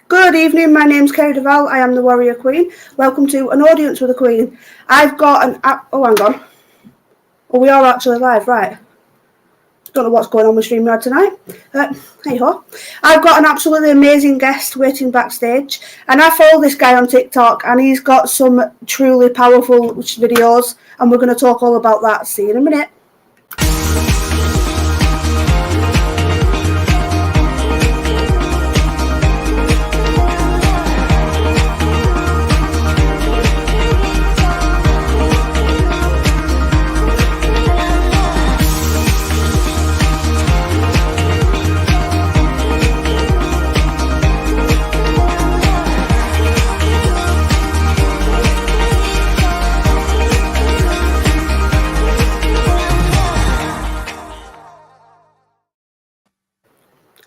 Good evening, my name's Kerry Duval, I am the Warrior Queen. Welcome to An Audience with a Queen. I've got an... Oh, hang on. Oh, we are actually live, right. Don't know what's going on with StreamYard tonight. Hey-ho. I've got an absolutely amazing guest waiting backstage, and I follow this guy on TikTok, and he's got some truly powerful videos, and we're going to talk all about that. See you in a minute.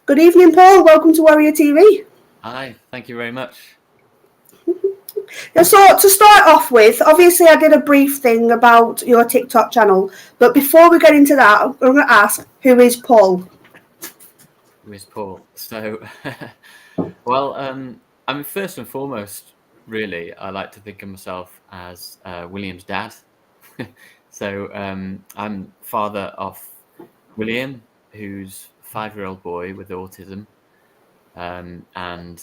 Good evening, Paul. Welcome to Warrior TV. Hi, thank you very much. So to start off with, obviously I did a brief thing about your TikTok channel, but before we get into that, I'm going to ask, who is Paul? Who is Paul? So, well, I mean, first and foremost, really, I like to think of myself as William's dad. So I'm father of William, who's a 5-year-old boy with autism, and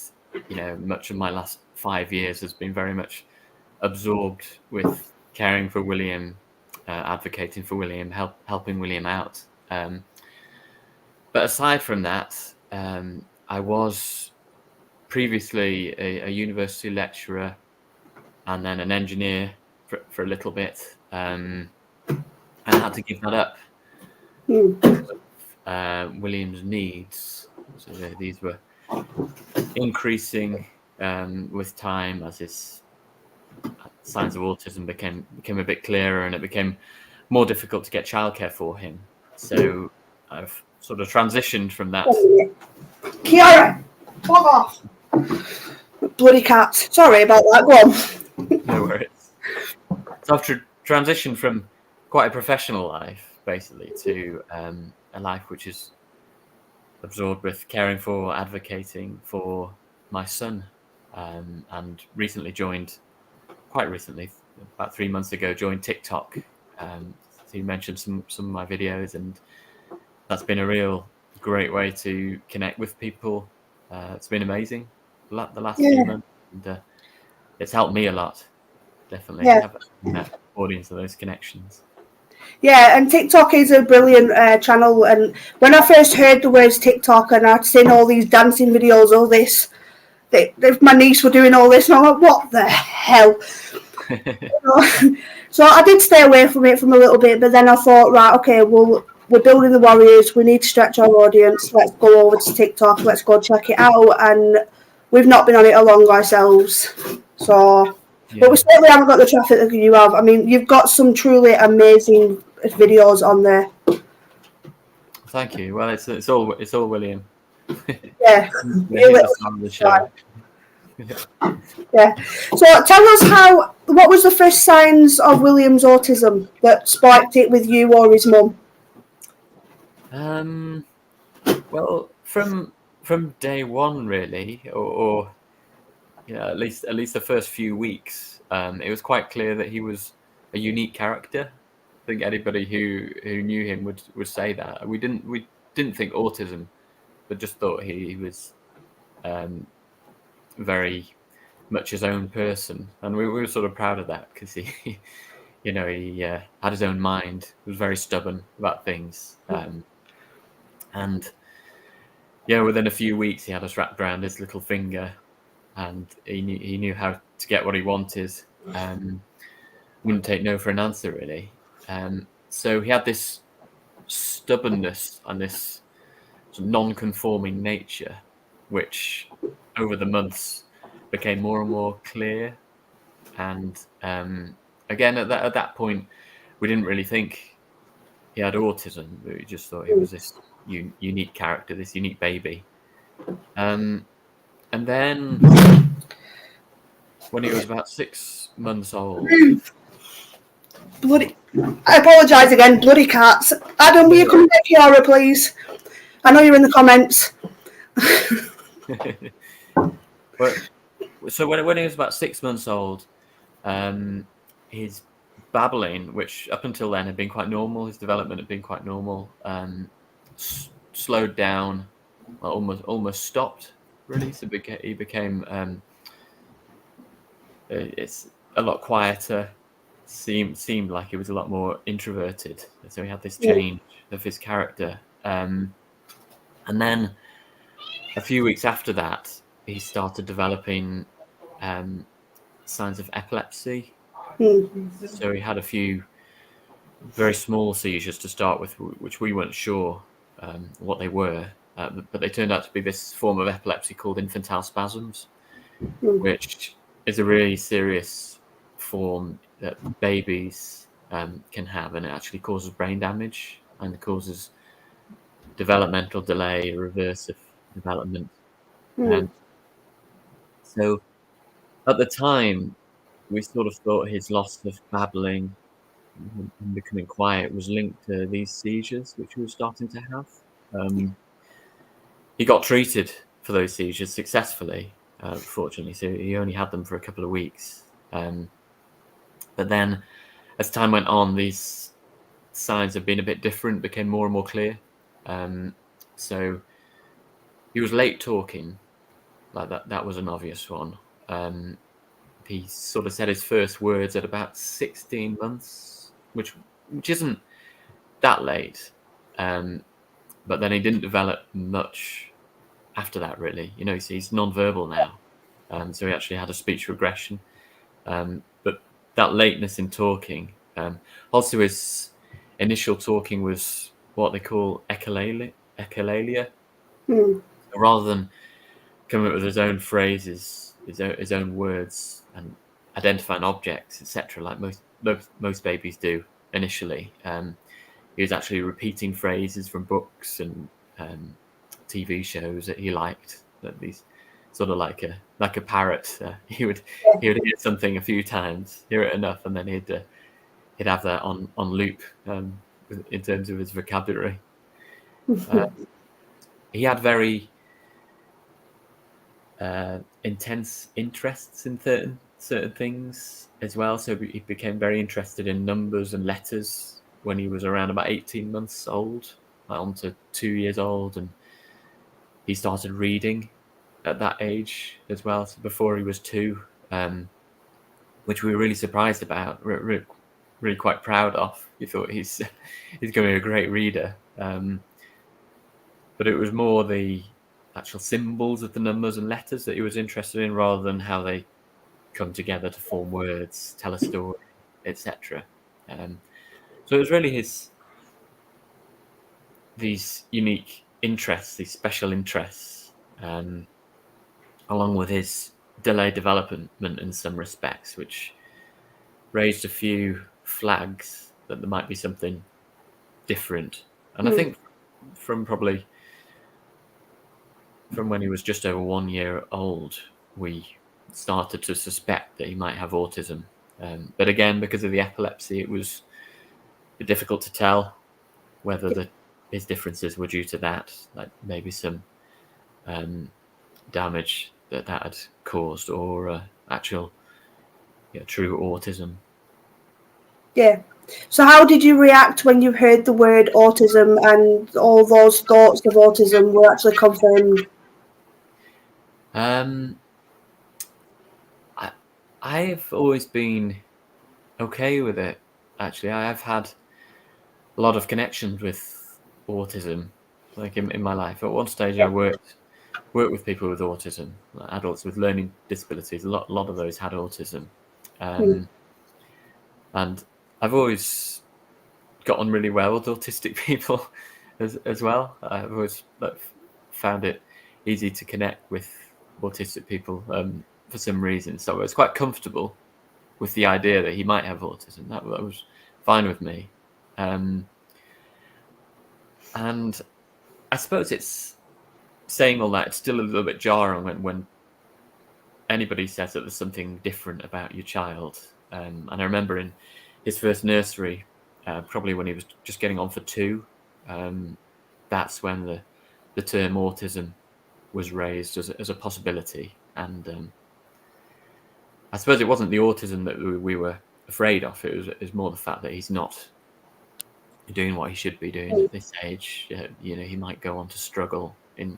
you know, much of my last 5 years has been very much absorbed with caring for William, advocating for William, helping William out. But aside from that, I was previously a university lecturer and then an engineer for a little bit, and I had to give that up. William's needs, so these were increasing with time as his signs of autism became a bit clearer, and it became more difficult to get childcare for him. So I've sort of transitioned from that. Kiara, fuck off! Bloody cat. Sorry about that. Go on. No worries. So I've transitioned from quite a professional life, basically, to a life which is absorbed with caring for, advocating for my son, and quite recently, about 3 months ago, joined TikTok. So you mentioned some of my videos, and that's been a real great way to connect with people. It's been amazing the last few months, and it's helped me a lot. Definitely have that audience and those connections. Yeah, and TikTok is a brilliant channel. And when I first heard the words TikTok and I'd seen all these dancing videos, all this, my niece were doing all this, and I'm like, what the hell? So I did stay away from it from a little bit, but then I thought, right, okay, well, we're building the Warriors. We need to stretch our audience. Let's go over to TikTok. Let's go check it out. And we've not been on it long ourselves. So, but we certainly haven't got the traffic that you have. I mean, you've got some truly amazing videos on there. Thank you. Well, it's all William. Yeah. The show. Yeah. So tell us what was the first signs of William's autism that spiked it with you or his mum? Well, from day one, really, or you know, at least the first few weeks, it was quite clear that he was a unique character. I think anybody who knew him would say that. We didn't think autism, but just thought he was very much his own person, and we were sort of proud of that, because he you know, he had his own mind, was very stubborn about things, and yeah, within a few weeks he had us wrapped around his little finger, and he knew how to get what he wanted. Wouldn't take no for an answer, really. So he had this stubbornness and this sort of non-conforming nature, which over the months became more and more clear. And again, at that point, we didn't really think he had autism. We just thought he was this unique character, this unique baby. And then when he was about 6 months old. Bloody! I apologise again. Bloody cats. Adam, will you come back, Kiara, please? I know you're in the comments. But so when he was about 6 months old, his babbling, which up until then had been quite normal, his development had been quite normal, slowed down, well, almost stopped. Really, so he became it's a lot quieter. Seemed like he was a lot more introverted. So he had this change of his character, and then a few weeks after that, he started developing signs of epilepsy. So he had a few very small seizures to start with, which we weren't sure what they were, but they turned out to be this form of epilepsy called infantile spasms, which is a really serious form that babies can have, and it actually causes brain damage and causes developmental delay, reversive development. So at the time, we sort of thought his loss of babbling and becoming quiet was linked to these seizures, which he was starting to have. He got treated for those seizures successfully, fortunately, so he only had them for a couple of weeks. But then, as time went on, these signs of being a bit different became more and more clear. So he was late talking, like that was an obvious one. He sort of said his first words at about 16 months, which isn't that late. But then he didn't develop much after that, really. You know, he's non-verbal now. So he actually had a speech regression. But that lateness in talking, also his initial talking was what they call echolalia. Rather than coming up with his own phrases, his own words, and identifying objects, etc., like most babies do initially. He was actually repeating phrases from books and TV shows that he liked. That these sort of like a parrot. He would hear something a few times, hear it enough, and then he'd have that on loop in terms of his vocabulary. He had very intense interests in certain things as well. So he became very interested in numbers and letters when he was around about 18 months old, on to 2 years old, and he started reading at that age as well. So before he was 2, which we were really surprised about, really quite proud of. We thought he's going to be a great reader, but it was more the actual symbols of the numbers and letters that he was interested in, rather than how they come together to form words, tell a story, etc. So it was really these unique interests, these special interests, along with his delayed development in some respects, which raised a few flags that there might be something different. And I think from when he was just over 1 year old, we started to suspect that he might have autism. But again, because of the epilepsy, it was difficult to tell whether his differences were due to that, like maybe some damage that had caused, or actual true autism. Yeah. So how did you react when you heard the word autism and all those thoughts of autism were actually confirmed? I've always been okay with it, actually. I've had a lot of connections with autism, like in my life. At one stage, I worked with people with autism, like adults with learning disabilities. A lot of those had autism, and I've always got on really well with autistic people as well. I've always found it easy to connect with autistic people for some reason. So I was quite comfortable with the idea that he might have autism. That was fine with me. And I suppose it's saying all that, it's still a little bit jarring when anybody says that there's something different about your child. And I remember in his first nursery, probably when he was just getting on for 2, that's when the term autism was raised as a possibility, and I suppose it wasn't the autism that we were afraid of. It was more the fact that he's not doing what he should be doing at this age. You know, he might go on to struggle in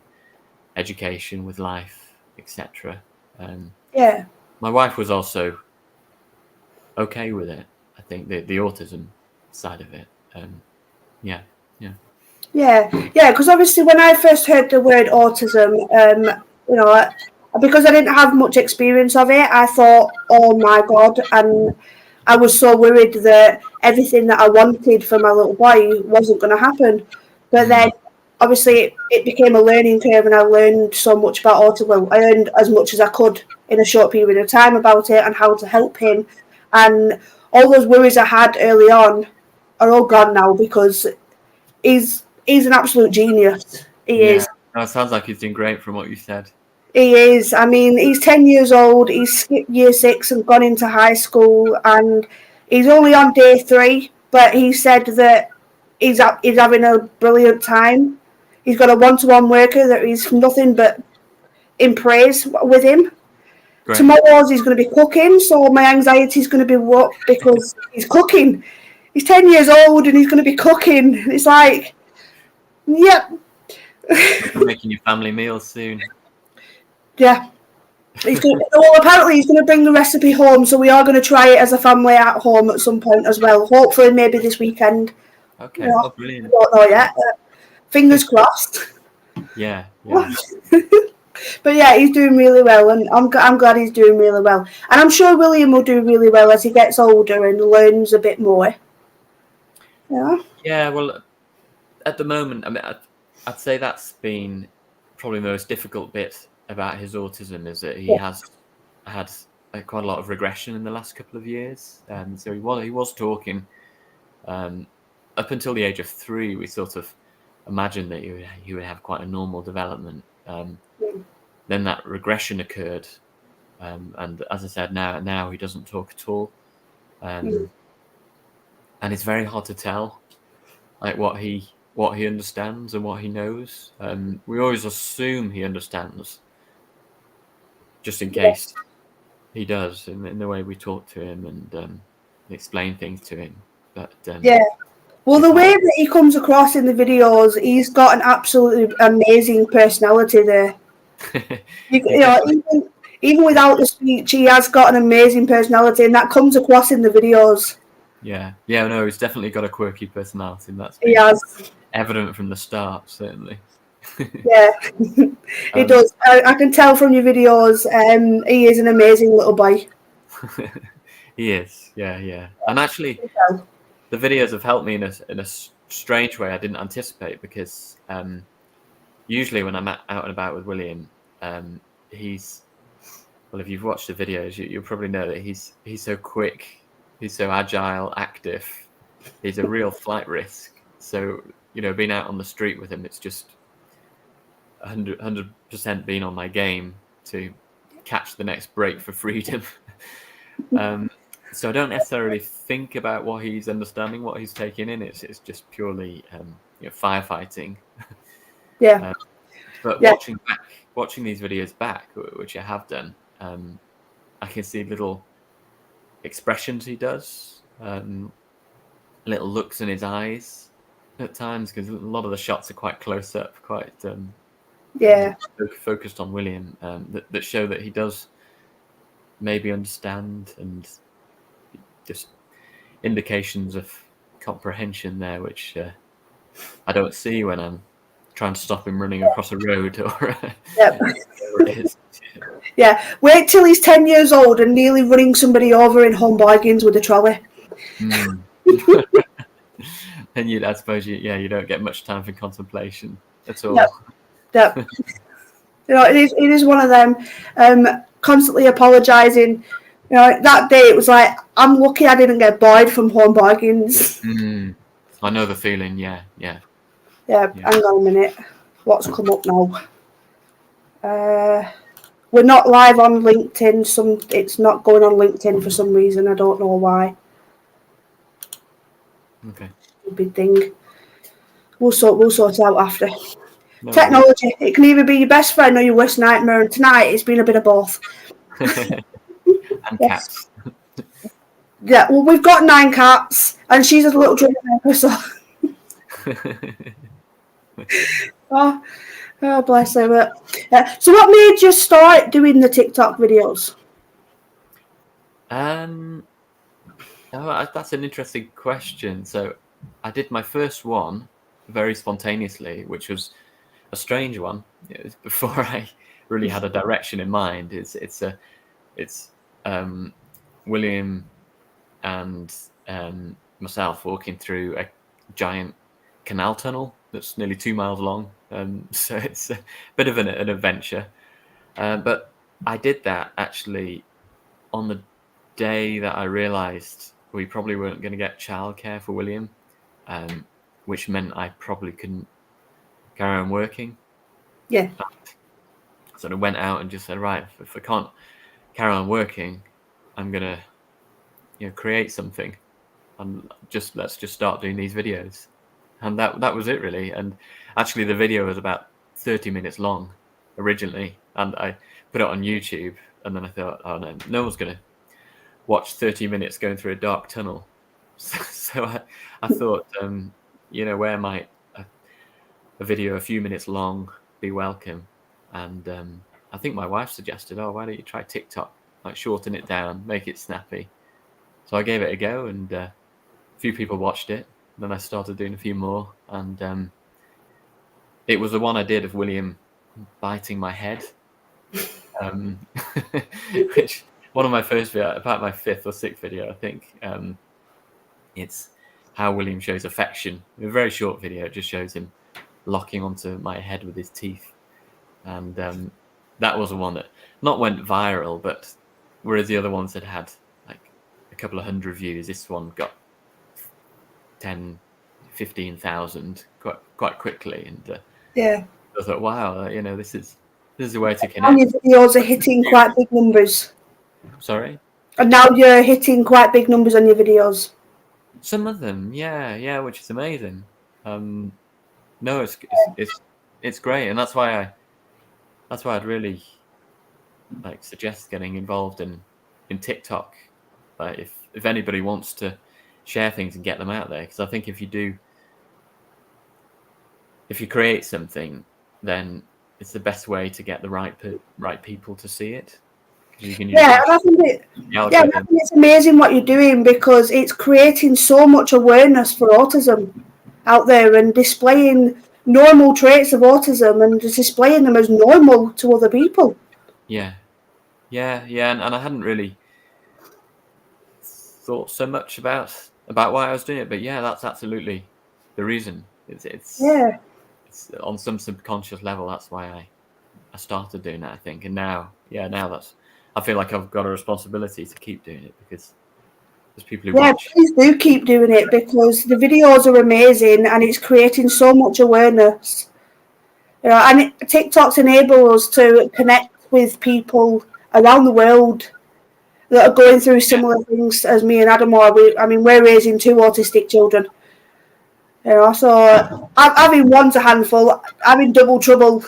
education, with life, etc. Yeah. My wife was also okay with it. I think the autism side of it. Yeah. Yeah, because obviously when I first heard the word autism, you know, because I didn't have much experience of it, I thought, oh my God, and I was so worried that everything that I wanted for my little boy wasn't going to happen. But then, obviously, it became a learning curve, and I learned so much about autism. Well, I learned as much as I could in a short period of time about it and how to help him. And all those worries I had early on are all gone now because he's an absolute genius. He is. No, it sounds like he's doing great from what you said. He is. I mean, he's 10 years old. He's skipped year 6 and gone into high school, and he's only on day 3. But he said that he's having a brilliant time. He's got a one-to-one worker that is nothing but in praise with him. Great. Tomorrow he's going to be cooking, so my anxiety is going to be what because he's cooking. He's 10 years old and he's going to be cooking. It's like, yep. Making your family meals soon. Yeah. Well, apparently he's going to bring the recipe home, so we are going to try it as a family at home at some point as well. Hopefully, maybe this weekend. Okay, you know, I brilliant. don't know yet. Fingers crossed. Yeah. But yeah, he's doing really well, and I'm glad he's doing really well. And I'm sure William will do really well as he gets older and learns a bit more. Yeah. Yeah, well, at the moment, I mean, I'd say that's been probably the most difficult bit about his autism is that he has had quite a lot of regression in the last couple of years. So he was talking up until the age of 3. We sort of imagined that he would have quite a normal development. Then that regression occurred, and as I said, now he doesn't talk at all, and it's very hard to tell, like what he understands and what he knows. We always assume he understands, just in case he does, in the way we talk to him and explain things to him. But well, the way that he comes across in the videos, he's got an absolutely amazing personality there. You know, even without the speech, he has got an amazing personality, and that comes across in the videos. Yeah, no, he's definitely got a quirky personality, and that's evident from the start, certainly. Yeah, he does. I can tell from your videos. He is an amazing little boy. He is, yeah. And actually, the videos have helped me in a strange way I didn't anticipate, because usually when I'm out and about with William, if you've watched the videos, you'll probably know that he's so quick, he's so agile, active. He's a real flight risk. So, you know, being out on the street with him, it's just 100% being on my game to catch the next break for freedom. So I don't necessarily think about what he's understanding, what he's taking in. It's just purely firefighting. Yeah. But watching these videos back, which I have done, I can see little expressions he does, little looks in his eyes at times, because a lot of the shots are quite close up, quite focused on William, that show that he does maybe understand, and just indications of comprehension there, which I don't see when I'm trying to stop him running across a road or Yeah, wait till he's 10 years old and nearly running somebody over in home bargains with a trolley. And I suppose you don't get much time for contemplation at all. Yep. You know, it is one of them. Constantly apologising. You know, that day it was like, I'm lucky I didn't get bored from home bargains. I know the feeling. Yeah. Hang on a minute. What's come up now? We're not live on LinkedIn. It's not going on LinkedIn for some reason. I don't know why. Okay. Big thing. We'll sort it out after. No Technology. It can either be your best friend or your worst nightmare, and tonight it's been a bit of both. And Yes. cats. Yeah, well, we've got 9 cats, and she's a little troublemaker, so... Oh, oh, bless her. But, so what made you start doing the TikTok videos? Oh, that's an interesting question. So I did my first one very spontaneously, which was a strange one. It was before I really had a direction in mind. It's William and myself walking through a giant canal tunnel that's nearly 2 miles long. So it's a bit of an adventure. But I did that actually on the day that I realised we probably weren't going to get childcare for William, which meant I probably couldn't carry on working. Yeah. So I went out and just said, right, if I can't carry on working, I'm gonna, create something, and let's just start doing these videos, and that was it really. And actually, the video was about 30 minutes long originally, and I put it on YouTube, and then I thought, oh no one's gonna watch 30 minutes going through a dark tunnel. So I thought, where might a video a few minutes long be welcome? And I think my wife suggested, oh, why don't you try TikTok? Like shorten it down, make it snappy. So I gave it a go, and a few people watched it. Then I started doing a few more, and it was the one I did of William biting my head, which one of my first video, about my 5th or 6th video, I think. It's how William shows affection. A very short video. It just shows him locking onto my head with his teeth, and that was the one that not went viral, but whereas the other ones had like a couple of hundred views, this one got 10, 15,000 quite quickly, and Yeah. I thought, wow, this is a way to And connect. your videos are hitting quite big numbers. Sorry? And now you're hitting quite big numbers on your videos. Some of them, yeah, which is amazing. No, it's great, and that's why I'd really like suggest getting involved in TikTok. If anybody wants to share things and get them out there, because I think if you create something, then it's the best way to get the right people to see it. You can use I think it's amazing what you're doing, because it's creating so much awareness for autism out there and displaying normal traits of autism and just displaying them as normal to other people. Yeah, and I hadn't really thought so much about why I was doing it, but yeah, that's absolutely the reason. It's on some subconscious level. That's why I started doing that, I think, and now I feel like I've got a responsibility to keep doing it, because there's people who watch. Please do keep doing it, because the videos are amazing and it's creating so much awareness. And TikTok's enable us to connect with people around the world that are going through similar things as me and Adam are. We're raising 2 autistic children. So having one's a handful, having double trouble.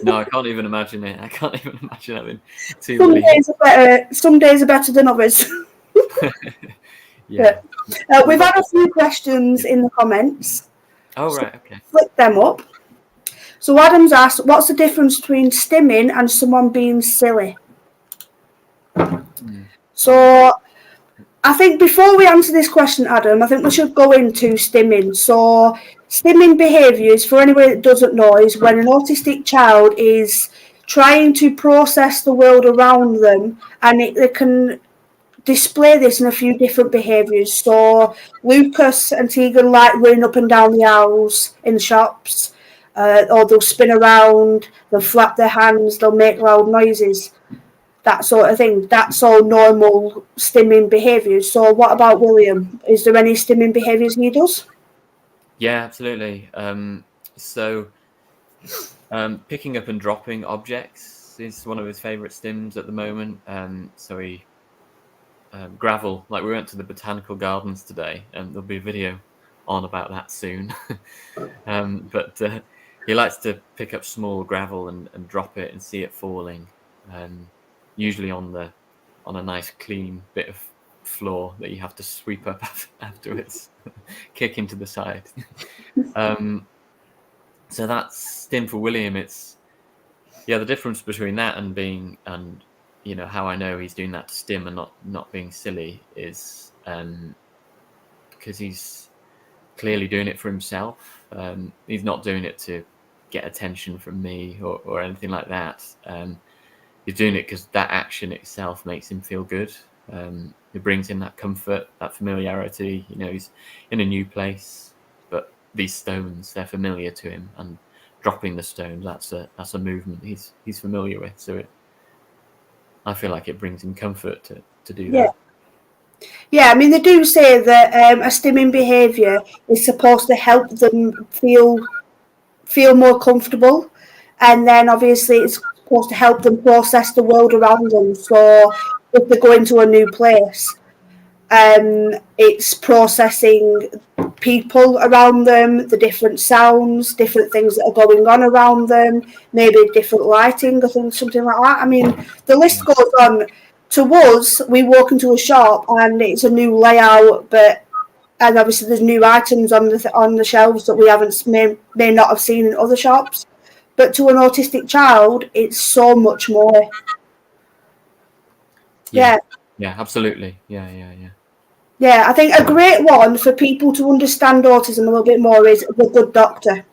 No, I can't even imagine it. I can't even imagine having 2 Some million. Some days are better than others. Yeah. We've had a few questions in the comments. Oh, right, okay. Flip them up. So Adam's asked, what's the difference between stimming and someone being silly? So I think before we answer this question, Adam, I think we should go into stimming. So stimming behaviours, for anyone that doesn't know, is when an autistic child is trying to process the world around them, and they can display this in a few different behaviours. So Lucas and Tegan like running up and down the aisles in shops, or they'll spin around, they'll flap their hands, they'll make loud noises, that sort of thing. That's all normal stimming behaviours. So what about William? Is there any stimming behaviours he does? Yeah, absolutely. So picking up and dropping objects is one of his favourite stims at the moment. So he gravel, like we went to the botanical gardens today, and there'll be a video on about that soon. But he likes to pick up small gravel and drop it and see it falling, usually on a nice clean bit of floor that you have to sweep up afterwards, kick into the side. So that's stim for William. It's the difference between that and how I know he's doing that to stim and not being silly is because he's clearly doing it for himself. He's not doing it to get attention from me or anything like that. He's doing it because that action itself makes him feel good. It brings him that comfort, that familiarity. He's in a new place, but these stones, they're familiar to him, and dropping the stones, that's a movement he's familiar with. So I feel like it brings him comfort to do that. Yeah, I mean, they do say that a stimming behaviour is supposed to help them feel more comfortable, and then obviously it's supposed to help them process the world around them. So if they go into a new place, it's processing people around them, the different sounds, different things that are going on around them, maybe different lighting or something like that. I mean, the list goes on. To us, we walk into a shop and it's a new layout, and obviously there's new items on the shelves that we may not have seen in other shops. But to an autistic child, it's so much more. Yeah, absolutely. Yeah. Yeah, I think a great one for people to understand autism a little bit more is The Good Doctor.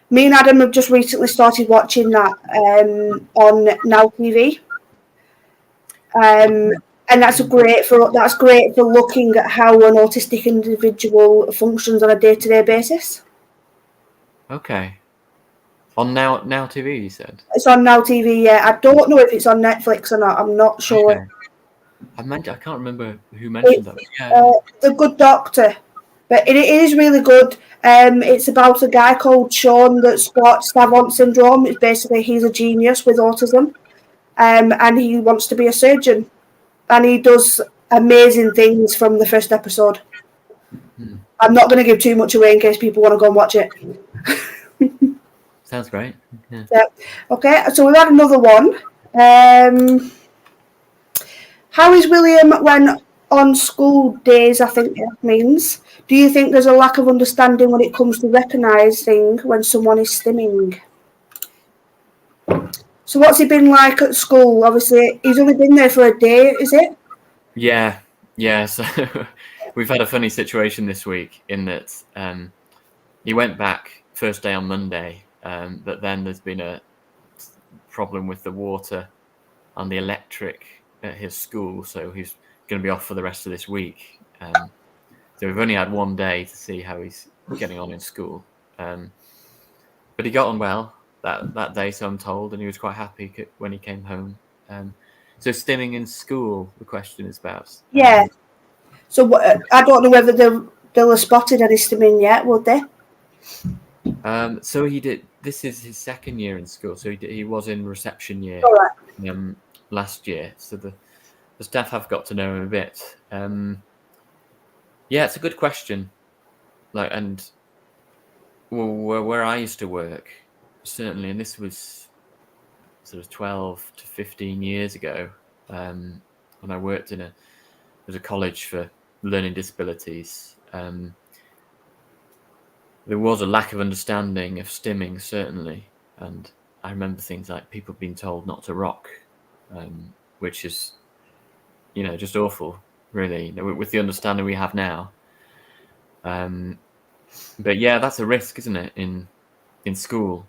Me and Adam have just recently started watching that on Now TV. And that's great for looking at how an autistic individual functions on a day-to-day basis. Okay. On Now TV, you said? It's on Now TV, yeah. I don't know if it's on Netflix or not. I'm not sure. Okay. I can't remember who mentioned that. The Good Doctor. But it is really good. It's about a guy called Sean that's got savant syndrome. It's basically he's a genius with autism. And he wants to be a surgeon. And he does amazing things from the first episode. I'm not going to give too much away in case people want to go and watch it. Sounds great. Yeah. Okay, so we've had another one. How is William when on school days, I think it means? Do you think there's a lack of understanding when it comes to recognising when someone is stimming? So what's he been like at school? Obviously, he's only been there for a day, is it? Yeah. So we've had a funny situation this week in that he went back first day on Monday, but then there's been a problem with the water and the electric at his school, so he's going to be off for the rest of this week. So we've only had one day to see how he's getting on in school. But he got on well that day, so I'm told, and he was quite happy when he came home. So stimming in school, the question is about. Yeah. So I don't know whether they'll have spotted any stimming yet, would they? So he did. This is his second year in school. So he was in reception year last year. So the staff have got to know him a bit. Yeah, it's a good question. And where I used to work, certainly, and this was sort of 12 to 15 years ago, when I worked in a college for learning disabilities. There was a lack of understanding of stimming, certainly, and I remember things like people being told not to rock, which is, just awful, really, with the understanding we have now. But yeah, that's a risk, isn't it, in school,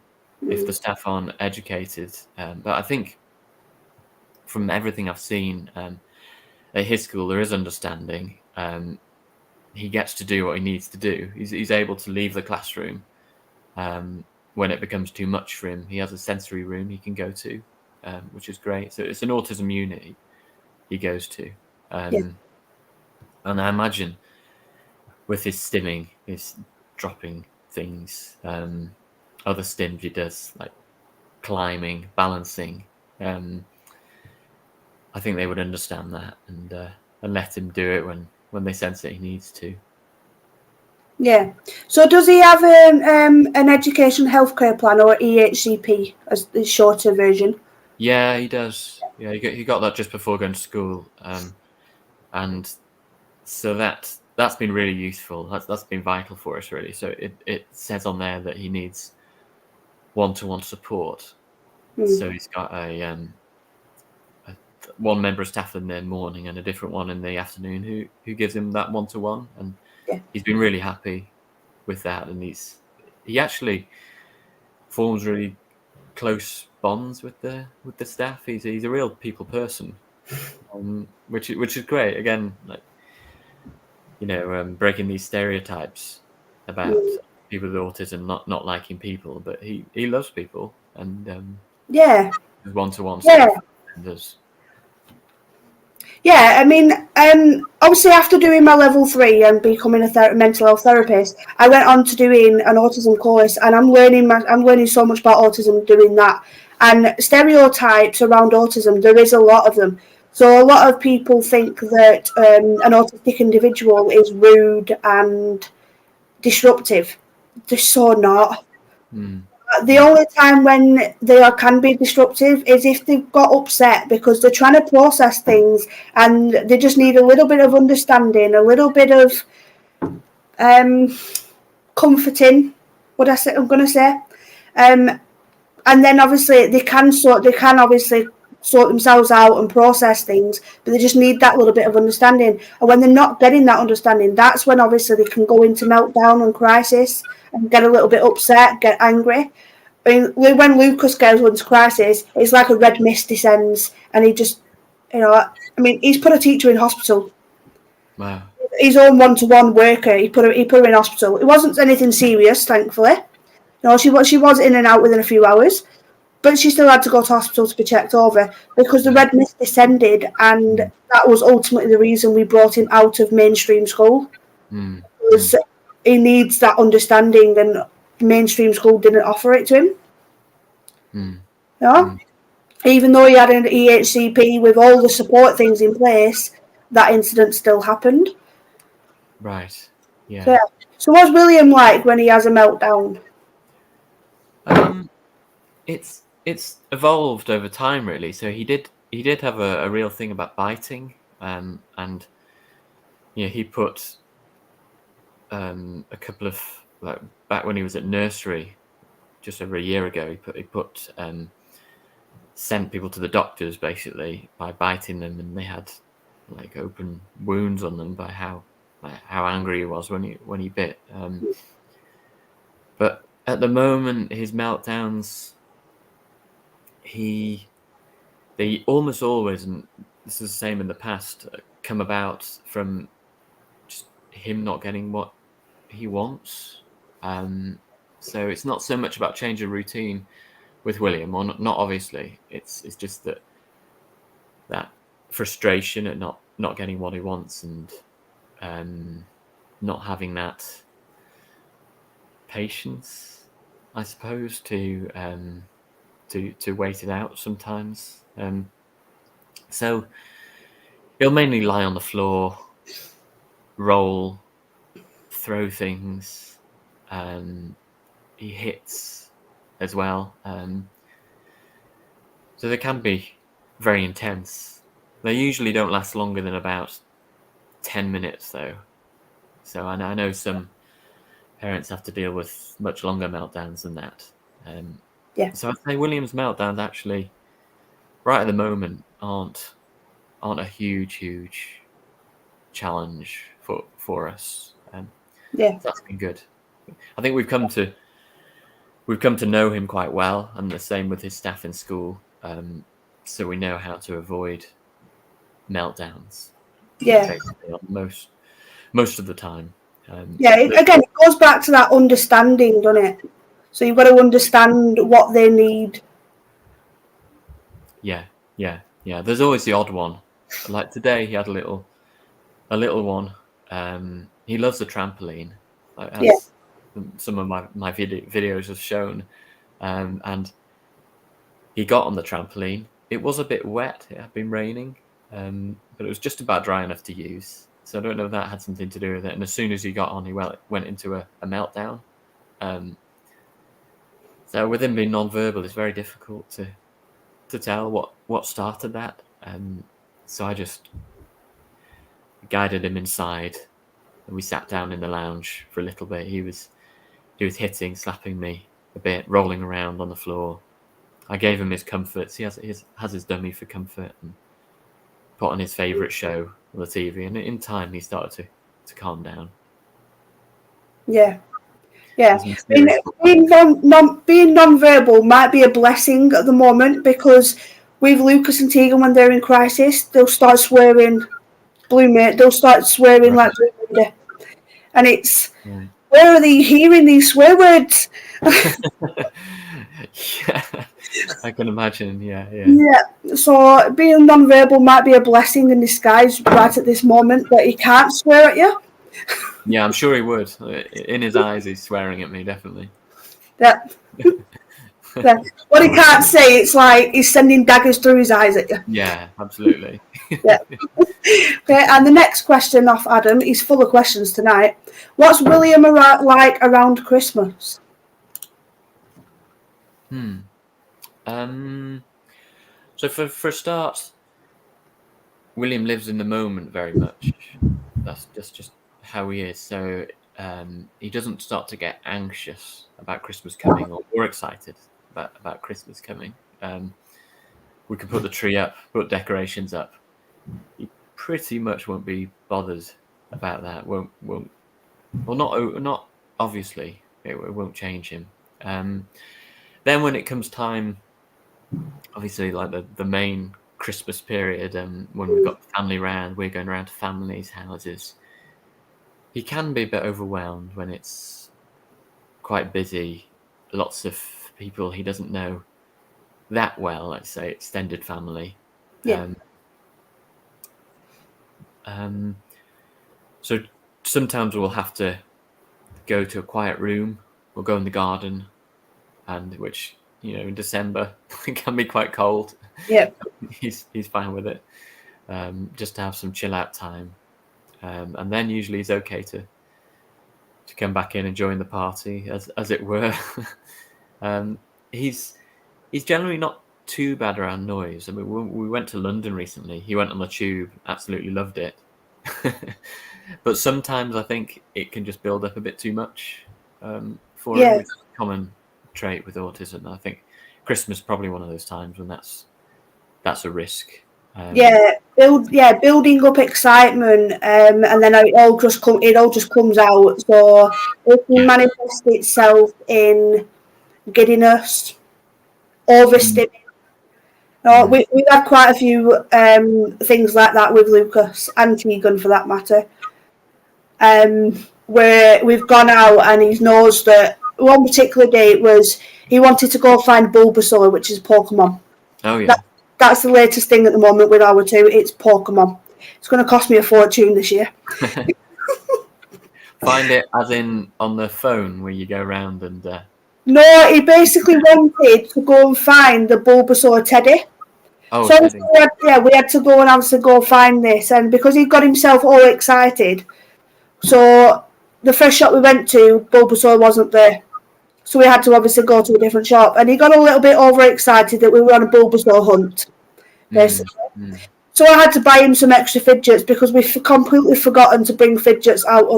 if the staff aren't educated. But I think from everything I've seen at his school, there is understanding. He gets to do what he needs to do. He's able to leave the classroom when it becomes too much for him. He has a sensory room he can go to, which is great. So it's an autism unit he goes to. And I imagine with his stimming, his dropping things, other stims he does, like climbing, balancing. I think they would understand that and let him do it when they sense that he needs to. Yeah. So does he have an education healthcare plan or EHCP as the shorter version? Yeah, he does. Yeah, he got that just before going to school, and so that's been really useful. That's been vital for us, really. So it says on there that he needs one-to-one support. So he's got a one member of staff in the morning and a different one in the afternoon who gives him that one-to-one, and Yeah. he's been really happy with that. And he actually forms really close bonds with the staff. He's a real people person, which is great. Again, like, breaking these stereotypes about Mm. people with autism not liking people, but he loves people, and Yeah. there's one-to-one Yeah. stuff. And there's Yeah, I mean, obviously after doing my level 3 and becoming a mental health therapist, I went on to doing an autism course, and I'm learning so much about autism doing that. And stereotypes around autism, there is a lot of them. So a lot of people think that an autistic individual is rude and disruptive. They're so not. mm, The mm, only time when they can be disruptive is if they've got upset because they're trying to process things and they just need a little bit of understanding, a little bit of um, comforting. What I'm going to say, and then obviously they can obviously sort themselves out and process things, but they just need that little bit of understanding. And when they're not getting that understanding, that's when obviously they can go into meltdown and crisis and get a little bit upset, get angry. I mean, when Lucas goes into crisis, it's like a red mist descends, and he just, I mean, he's put a teacher in hospital. wow. His own one-to-one worker, he put her in hospital. It wasn't anything serious, thankfully. She was in and out within a few hours, but she still had to go to hospital to be checked over because the Yeah. red mist descended, and Mm, that was ultimately the reason we brought him out of mainstream school. mm, mm, Was he needs that understanding, and mainstream school didn't offer it to him. mm, You know? mm. Even though he had an EHCP with all the support things in place, that incident still happened. Right. So, Yeah. yeah. So what's William like when he has a meltdown? Um, it's evolved over time, really. So he did have a real thing about biting, and he put a couple of, like, back when he was at nursery just over a year ago. He put sent people to the doctors basically by biting them, and they had like open wounds on them by how angry he was when he bit. But at the moment, his meltdowns, he they almost always, and this is the same in the past, come about from just him not getting what he wants. So it's not so much about changing routine with William, or not obviously. It's just that frustration at not getting what he wants, and not having that patience, I suppose, to wait it out sometimes. So he'll mainly lie on the floor, roll, throw things. He hits as well. So they can be very intense. They usually don't last longer than about 10 minutes, though. So I know some parents have to deal with much longer meltdowns than that. Yeah, So I'd say William's meltdowns actually, right at the moment, aren't a huge challenge for us. yeah, So that's been good. I think we've come to know him quite well, and the same with his staff in school. So we know how to avoid meltdowns, yeah, basically, most of the time. yeah. But Again, it goes back to that understanding, doesn't it? So you've got to understand what they need. yeah, yeah, yeah. There's always the odd one. Like today, he had a little one. He loves the trampoline, like, Yeah, as some of my videos have shown. And he got on the trampoline. It was a bit wet. It had been raining, but it was just about dry enough to use. So I don't know if that had something to do with it. And as soon as he got on, he went into a meltdown. So with him being non-verbal, it's very difficult to tell what started that. So I just guided him inside, and we sat down in the lounge for a little bit. He was hitting, slapping me a bit, rolling around on the floor. I gave him his comforts. He has his dummy for comfort, and put on his favourite show on the TV. And in time, he started to calm down. Yeah. Being non-verbal might be a blessing at the moment, because with Lucas and Tegan, when they're in crisis, they'll start swearing they'll start swearing like Blue Lady. And it's, where are they hearing these swear words? Yeah, I can imagine. Yeah. So being non-verbal might be a blessing in disguise right at this moment, that he can't swear at you. Yeah, I'm sure he would. In his eyes, he's swearing at me, definitely. Yeah. What he can't say, it's like he's sending daggers through his eyes at you. Yeah, absolutely. Yeah. Okay, and the next question off Adam, he's full of questions tonight. What's William like around Christmas? So for a start, William lives in the moment very much. That's just how he is. So he doesn't start to get anxious about Christmas coming or excited about Christmas coming. We can put the tree up, put decorations up. He pretty much won't be bothered about that. Won't. Well, not obviously. It won't change him. Then when it comes time, obviously, like the main Christmas period, when we've got family round, we're going around to families' houses. He can be a bit overwhelmed when it's quite busy, lots of people he doesn't know that well, let's say extended family. Yeah. So sometimes we'll have to go to a quiet room. We'll go in the garden, and which, in December can be quite cold. Yeah. He's fine with it. Just to have some chill out time. And then usually he's okay to come back in and join the party, as it were. He's generally not too bad around noise. I mean, we went to London recently. He went on the tube, absolutely loved it. But sometimes I think it can just build up a bit too much for him. It's a common trait with autism. I think Christmas is probably one of those times when that's a risk. Building up excitement, and then it all just comes out. So it can manifest itself in giddiness, overstimulation. We've had quite a few things like that with Lucas and Tegan, for that matter, where we've gone out and he knows that one particular day it was he wanted to go find Bulbasaur, which is Pokemon. Oh yeah. That's the latest thing at the moment with our two. It's Pokemon. It's going to cost me a fortune this year. Find it as in on the phone where you go around and... No, he basically wanted to go and find the Bulbasaur teddy. Oh, so teddy. we had to go and have to go find this. And because he got himself all excited, so the first shop we went to, Bulbasaur wasn't there. So we had to obviously go to a different shop. And he got a little bit overexcited that we were on a Bulbasaur hunt, basically. So I had to buy him some extra fidgets because we've completely forgotten to bring fidgets out.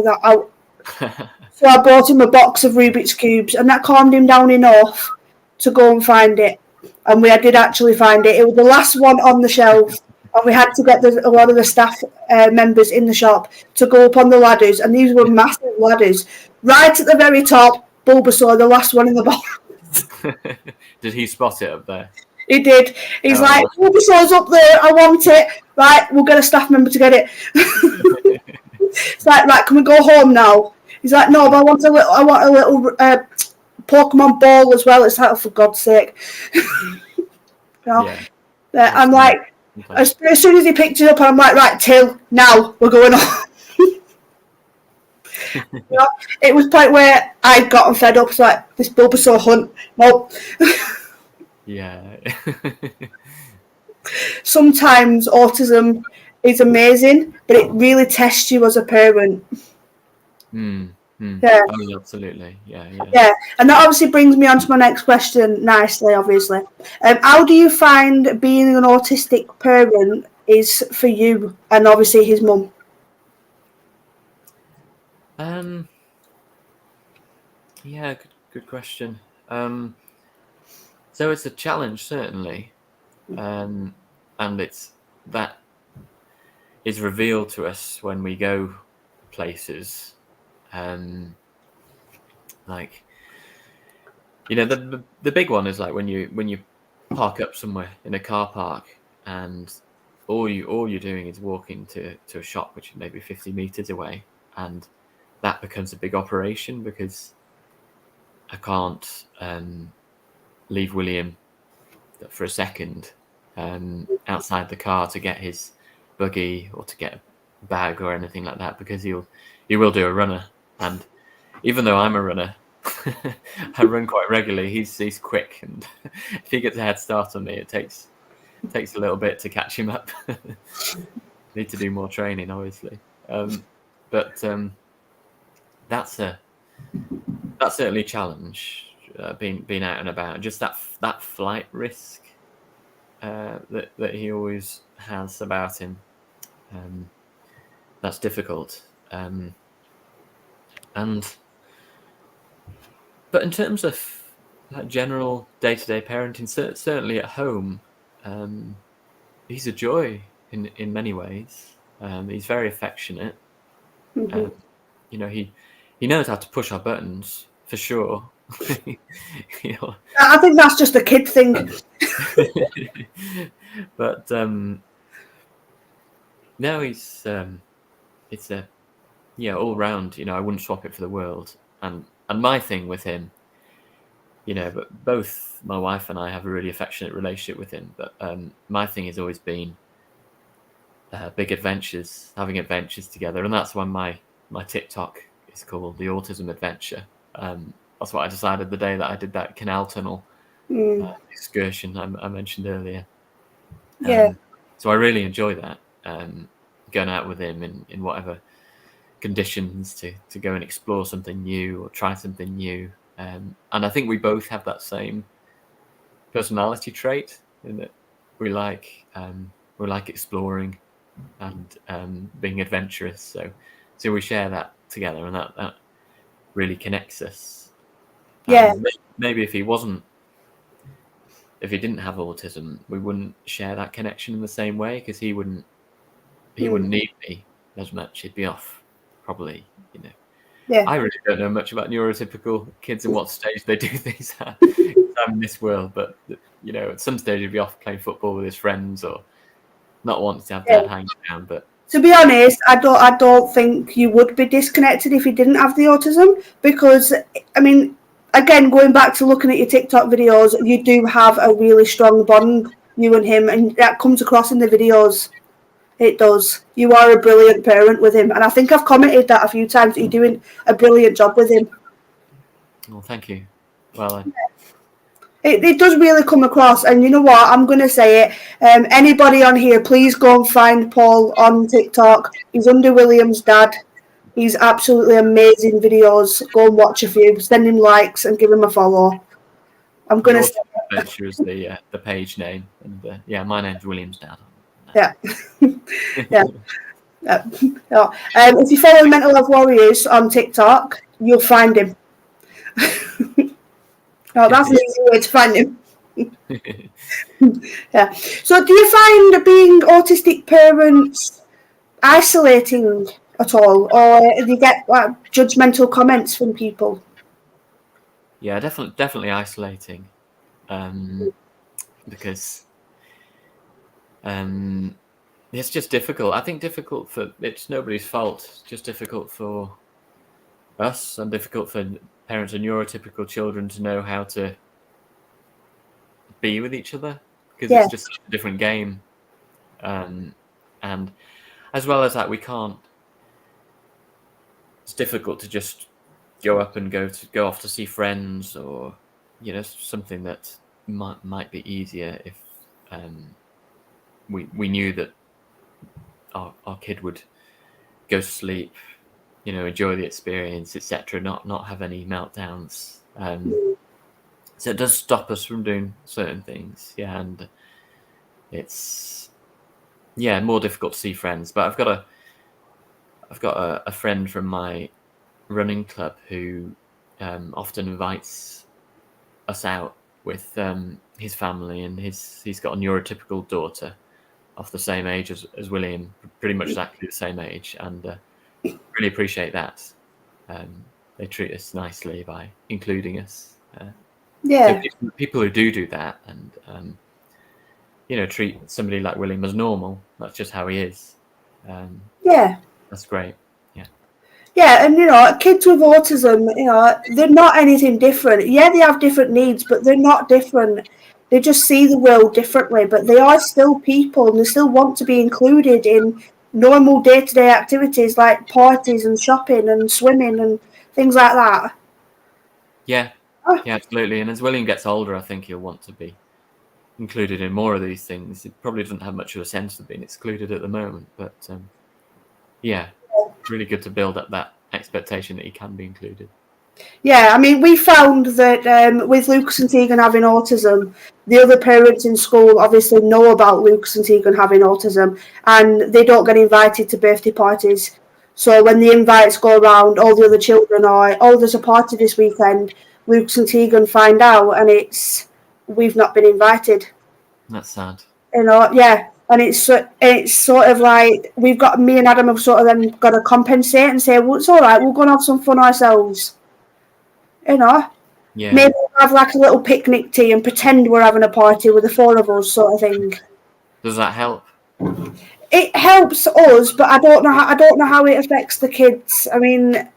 So I bought him a box of Rubik's Cubes, and that calmed him down enough to go and find it. And we did actually find it. It was the last one on the shelf, and we had to get a lot of the staff members in the shop to go up on the ladders, and these were massive ladders. Right at the very top, Bulbasaur, the last one in the box. Did he spot it up there? He did. He's like, Bulbasaur's up there, I want it. Right, we'll get a staff member to get it. It's like, right, can we go home now? He's like, no, but I want a little Pokemon ball as well. It's like, oh, for God's sake. I'm like, as soon as he picked it up, I'm like, right, Till, now we're going on. It was the point where I'd gotten fed up. It's like, this Bulbasaur hunt, nope. Yeah. Sometimes autism is amazing, but it really tests you as a parent. Yeah. Oh, absolutely. Yeah. Yeah, and that obviously brings me on to my next question nicely, obviously. How do you find being an autistic parent is for you and obviously his mum? Yeah, good question. So it's a challenge, certainly, and it's that is revealed to us when we go places, like, you know, the big one is like when you park up somewhere in a car park, and all you're doing is walking to a shop which is maybe 50 meters away, and that becomes a big operation because I can't leave William for a second outside the car to get his buggy or to get a bag or anything like that, because he will do a runner, and even though I'm a runner, I run quite regularly. He's quick, and if he gets a head start on me, it takes a little bit to catch him up. Need to do more training, obviously, but that's certainly a challenge. Being out and about, just that flight risk that he always has about him. That's difficult. But in terms of general day-to-day parenting, certainly at home, he's a joy in many ways. He's very affectionate. Mm-hmm. You know, he knows how to push our buttons for sure. You know. I think that's just a kid thing. But no, it's a all round. You know, I wouldn't swap it for the world. And my thing with him, you know, but both my wife and I have a really affectionate relationship with him. But my thing has always been big adventures, having adventures together, and that's why my TikTok is called The Autism Adventure. That's what I decided the day that I did that canal tunnel excursion I mentioned earlier. Yeah. So I really enjoy that, going out with him in whatever conditions to go and explore something new or try something new. And I think we both have that same personality trait in that we like exploring and being adventurous. So we share that together, and that really connects us. Yeah. Maybe if he didn't have autism, we wouldn't share that connection in the same way, because he wouldn't need me as much. He'd be off probably, you know. Yeah. I really don't know much about neurotypical kids and what stage they do things at in this world, but you know, at some stage he'd be off playing football with his friends or not wanting to have dad hanging around. But to be honest, I don't think you would be disconnected if you didn't have the autism, because I mean, again, going back to looking at your TikTok videos, you do have a really strong bond, you and him, and that comes across in the videos. It does. You are a brilliant parent with him, and I think I've commented that a few times. You're doing a brilliant job with him. Well, thank you. Well, it does really come across, and you know what? I'm going to say it. Anybody on here, please go and find Paul on TikTok. He's under William's dad. He's absolutely amazing videos. Go and watch a few. Send him likes and give him a follow. I'm going to say Adventure is the page name, and my name's William's dad. Yeah. Yeah. If you follow Mental Health Warriors on TikTok, you'll find him. That's an easy way to find him. Yeah. So, do you find being autistic parents isolating at all, or do you get judgmental comments from people? Yeah, definitely isolating, because it's just difficult. I think it's nobody's fault. It's just difficult for us and difficult for parents of neurotypical children to know how to be with each other, because it's just a different game. And as well as that, it's difficult to just go up and go off to see friends, or, you know, something that might be easier if we knew that our kid would go to sleep, enjoy the experience, etc. Not have any meltdowns. So it does stop us from doing certain things, and it's more difficult to see friends. But I've got a friend from my running club who often invites us out with his family, and he's got a neurotypical daughter of the same age as William, pretty much exactly the same age, and really appreciate that. They treat us nicely by including us. So people who do that and treat somebody like William as normal, that's just how he is. That's great. Yeah, and kids with autism, they're not anything different. Yeah, they have different needs, but they're not different. They just see the world differently, but they are still people, and they still want to be included in normal day-to-day activities like parties and shopping and swimming and things like that. Yeah, absolutely. And as William gets older, I think he'll want to be included in more of these things. It probably doesn't have much of a sense of being excluded at the moment, but really good to build up that expectation that he can be included. Yeah, I mean, we found that with Lucas and Tegan having autism, the other parents in school obviously know about Lucas and Tegan having autism, and they don't get invited to birthday parties. So when the invites go around, all the other children are, oh, there's a party this weekend. Lucas and Tegan find out, and we've not been invited. That's sad. And it's sort of like me and Adam have sort of then got to compensate and say, well, it's all right, we'll go and have some fun ourselves. Yeah. Maybe we'll have like a little picnic tea and pretend we're having a party with the four of us, sort of thing. Does that help? It helps us, but I don't know how it affects the kids. I mean,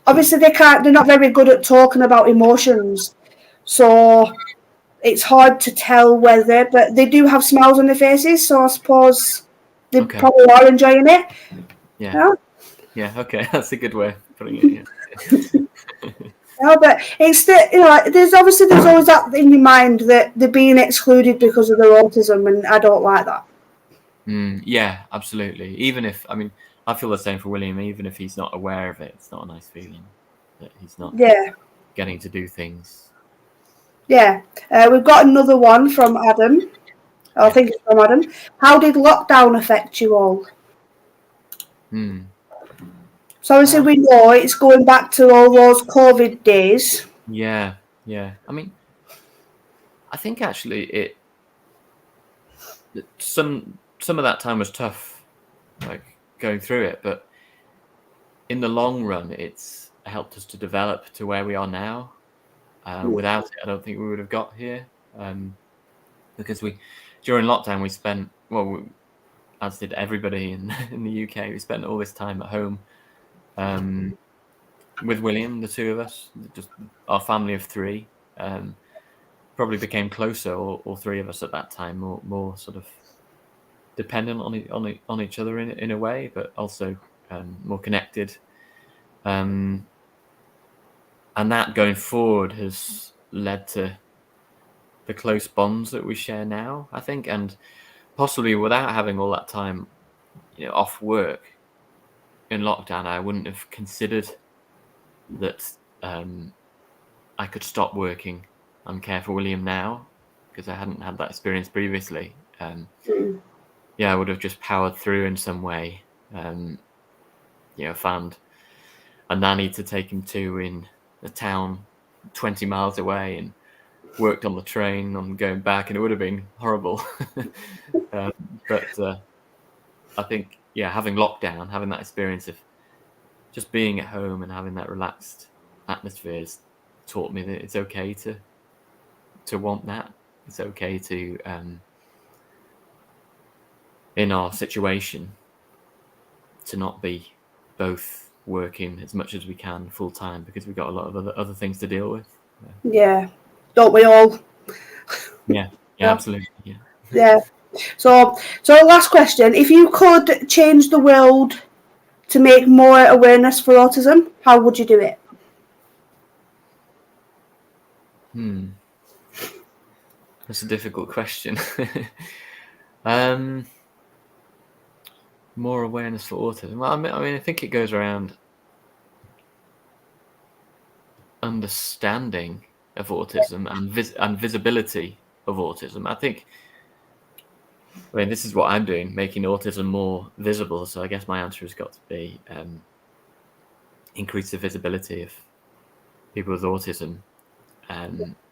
obviously they're not very good at talking about emotions, so it's hard to tell whether, but they do have smiles on their faces, so I suppose they probably are enjoying it. Yeah. Okay, that's a good way of putting it. No, but it's there's always that in your mind that they're being excluded because of their autism, and I don't like that. Yeah, absolutely. Even if, I feel the same for William. Even if he's not aware of it, it's not a nice feeling that he's not getting to do things. Yeah, we've got another one from Adam. I think it's from Adam. How did lockdown affect you all? So obviously we know it's going back to all those COVID days. Yeah. I think actually some of that time was tough, like going through it, but in the long run, it's helped us to develop to where we are now. Without it, I don't think we would have got here, because during lockdown we spent, as did everybody in the UK, we spent all this time at home with William, the two of us, just our family of three. Probably became closer, all three of us at that time, more sort of dependent on each other in a way, but also more connected. And that going forward has led to the close bonds that we share now, I think, and possibly without having all that time, off work in lockdown, I wouldn't have considered that I could stop working and care for William now, because I hadn't had that experience previously. I would have just powered through in some way. Found a nanny to take him to in a town 20 miles away and worked on the train on going back, and it would have been horrible. But I think, having lockdown, having that experience of just being at home and having that relaxed atmosphere has taught me that it's okay to want that. It's okay to, in our situation, to not be both working as much as we can full time, because we've got a lot of other things to deal with. Yeah, don't we all? Yeah, absolutely. Yeah. So last question: if you could change the world to make more awareness for autism, how would you do it? That's a difficult question. more awareness for autism. Well, I mean, I think it goes around understanding of autism and visibility of autism. I mean, this is what I'm doing, making autism more visible. So I guess my answer has got to be increase the visibility of people with autism.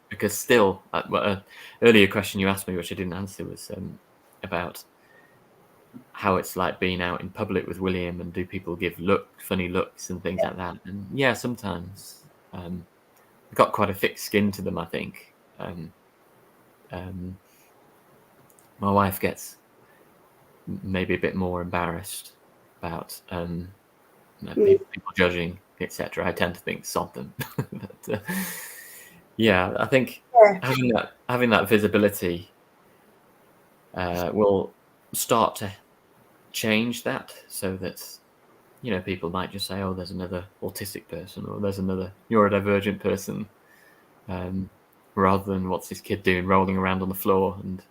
Because still, earlier question you asked me, which I didn't answer, was about how it's like being out in public with William, and do people give funny looks and things like that. And yeah, sometimes they've got quite a thick skin to them, I think. My wife gets maybe a bit more embarrassed about people judging, etc. I tend to think sod them. But, yeah, I think having that visibility will start to change that, so that people might just say, oh, there's another autistic person, or there's another neurodivergent person, rather than what's this kid doing rolling around on the floor, and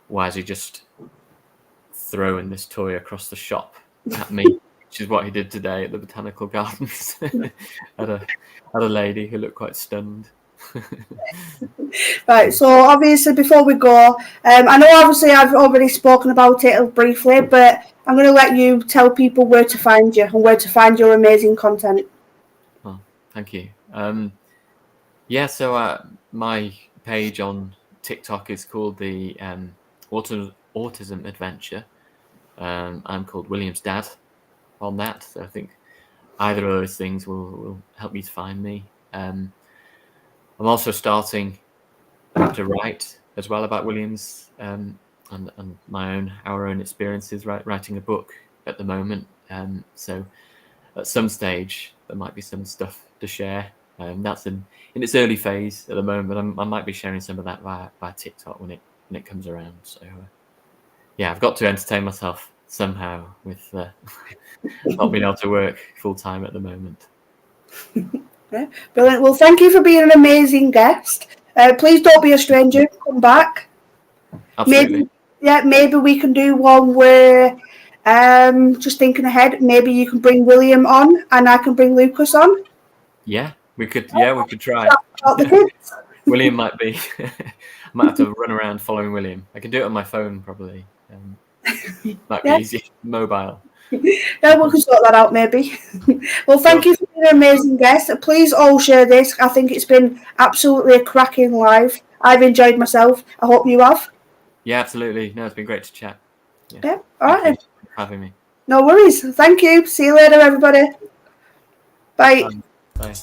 why is he just throwing this toy across the shop at me, which is what he did today at the Botanical Gardens. Had a lady who looked quite stunned. Right, so obviously before we go, I know obviously I've already spoken about it briefly, but I'm going to let you tell people where to find you and where to find your amazing content. Oh, thank you. Yeah, so my page on TikTok is called the Autism Adventure. I'm called William's dad on that, so I think either of those things will help you to find me. I'm also starting to write as well about Williams and our own experiences, writing a book at the moment. So at some stage there might be some stuff to share. That's in its early phase at the moment, but I might be sharing some of that via TikTok when it comes around. So yeah, I've got to entertain myself somehow with not being able to work full time at the moment. Yeah, brilliant. Well, thank you for being an amazing guest. Please don't be a stranger. Come back. Absolutely. Maybe we can do one where, just thinking ahead, maybe you can bring William on and I can bring Lucas on. Yeah, we could try. The kids. William might be. I might have to run around following William. I can do it on my phone probably. Might be easy. Mobile. Yeah, we can sort that out maybe. Well, thank you for being an amazing guest. Please all share this. I think it's been absolutely a cracking live. I've enjoyed myself. I hope you have. Yeah, absolutely. No, it's been great to chat. Yeah, all right. Thank you for having me. No worries. Thank you. See you later, everybody. Bye. Bye.